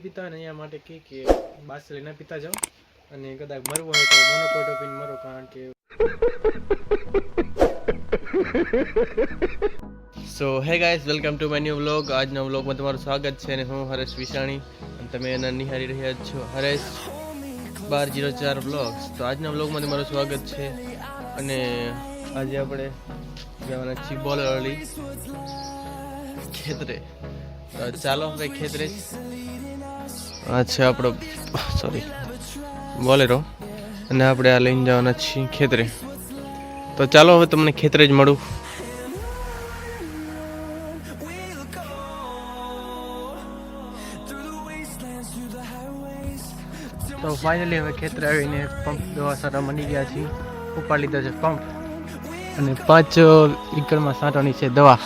પીતા ને અહીંયા માટે કે બાસરી ના પીતા જાઓ અને કદાચ મરવું હોય તો મોનોકોટો પીને મરો, કારણ કે so hey guys, welcome to my new vlog. આજના વ્લોગમાં તમારું સ્વાગત છે અને હું હરેશ વિસાણી અને તમે એના નિહાળી રહ્યા છો હરેશ 1204 વ્લોગ્સ. તો આજના વ્લોગમાં તમારું સ્વાગત છે અને આજે આપણે જવાના છીએ બોલેરોલી ખેતરે. તો ચાલો હવે ખેતરે આ છે આપણો બોલેરો અને આપણે આ લઈને જવાના છીએ ખેતરે. તો ચાલો હવે તમને ખેતરે જ મળું. તો ફાઇનલી હવે ખેતરે આવીને પંપ દવા સારા મળી ગયા છીએ. ઉપાડી લીધા છે પંપ અને 5 એકરમાં છાંટવાની છે દવા.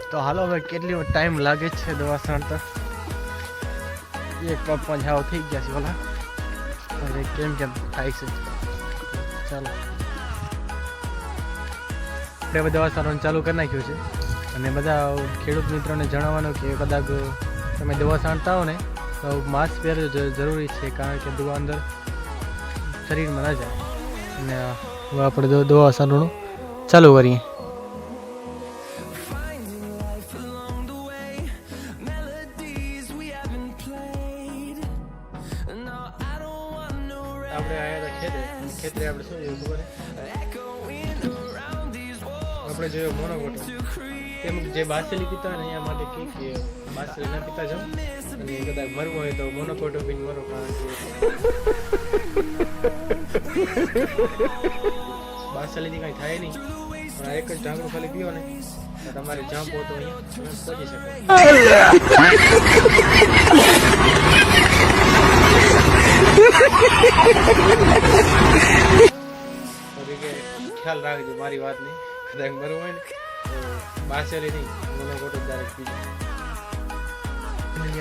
તો હાલો હવે કેટલી ટાઈમ લાગે છે દવા છાંટતા. એક પંપમાં જાવ થઈ ગયા છે ઓલા, હવે કેમ થાય છે. ચાલો આપણે દવા છાંટવાનું ચાલુ કરી નાખ્યું છે અને બધા ખેડૂત મિત્રોને જણાવવાનું કે કદાચ તમે દવા છાંટતા હો ને તો માસ્ક પહેરવું જરૂરી છે, કારણ કે દવા અંદર શરીરમાં ના જાય. અને હવે આપણે દવા છાંટવાનું ચાલુ કરીએ. આપણે આવ્યા હતા ખેતરે આપણે શું જોયું ખબર? આપણે જોયો મોનોકોટો. તેમ જે બાસરી પીતા હોય ને અહીંયા માટે કે બાસરી ના પીતા જાઓ અને કદાચ મરવું હોય તો મોનોકોટો પીને મરો, કારણ કે બાસરીથી કાંઈ થાય નહીં. પણ આ એક જ ઢાંકણું ખાલી પીવો ને તો તમારે જ્યાં પહોંચો અહીંયા પહોંચી શકો. ખ્યાલ રાખજો મારી વાત નહીં, કદાચ મરવું હોય ને તો બાસરી નહીં મોનોકોટો ડાયરેક્ટ પીજો.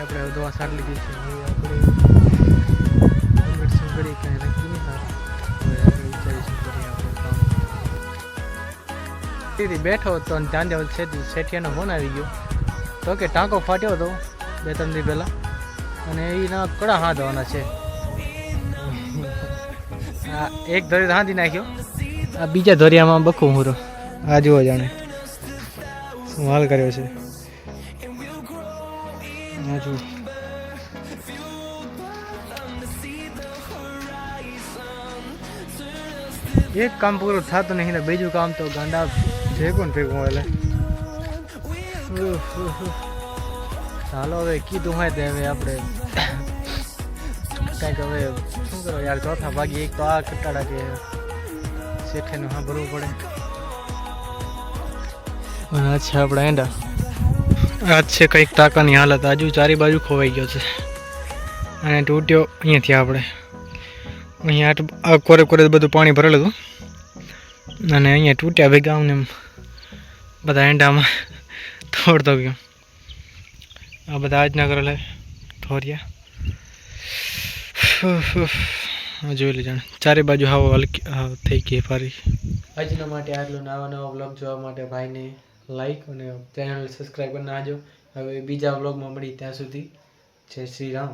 આપણે દવા છાંટી લીધી છે. હવે આપણે શું કરીએ કાંઈ નક્કી નહીં થાય. હવે આપણે વિચારીશું કરીએ આપણે કામ. બેઠો હતો અને ત્યાં શેઠિયાનો ફોન આવી ગયો તો કે ટાંકો ફાટ્યો હતો 2-3 દી પહેલાં અને એના કડા હાંધવાના છે. આ એક ધોરી હાંધી નાખ્યો, આ બીજા ધોરિયામાં બખું હુરો. આ જુઓ જાણે શું હાલ કર્યો છે. આ જુઓ એક કામ પૂરું થતું નહીં ને બીજું કામ તો ગાંડા ભેગું ને ભેગું. એટલે ચાલો હવે કીધું હોય તો હવે આપણે કંઈક હવે શું કરો યાર. ચોથા ભાગે એક તો આ કટાડા કે શેઠેનું સાંભળવું પડે. અને આ છે આપણા એંડા. આ છે કંઈક ટાંકાની હાલત. આજુ ચારી બાજુ ખોવાઈ ગયો છે અને તૂટ્યો અહીંયાથી. આપણે અહીંયા કોરે કોરે બધું પાણી ભરેલું હતું અને અહીંયા તૂટ્યા ભેગા ને બધા એંડામાં તોડતો ગયો. આ બધા આજના કરેલા થોરિયા જોઈ લેજો. ચારે બાજુ હાવ હલકી થઈ ગઈ ફરી. આજના માટે આટલું. નવા વ્લોગ જોવા માટે ભાઈને લાઈક અને ચેનલ સબસ્ક્રાઈબ કરી નાખજો. હવે બીજા વ્લોગમાં મળી ત્યાં સુધી જય શ્રી રામ.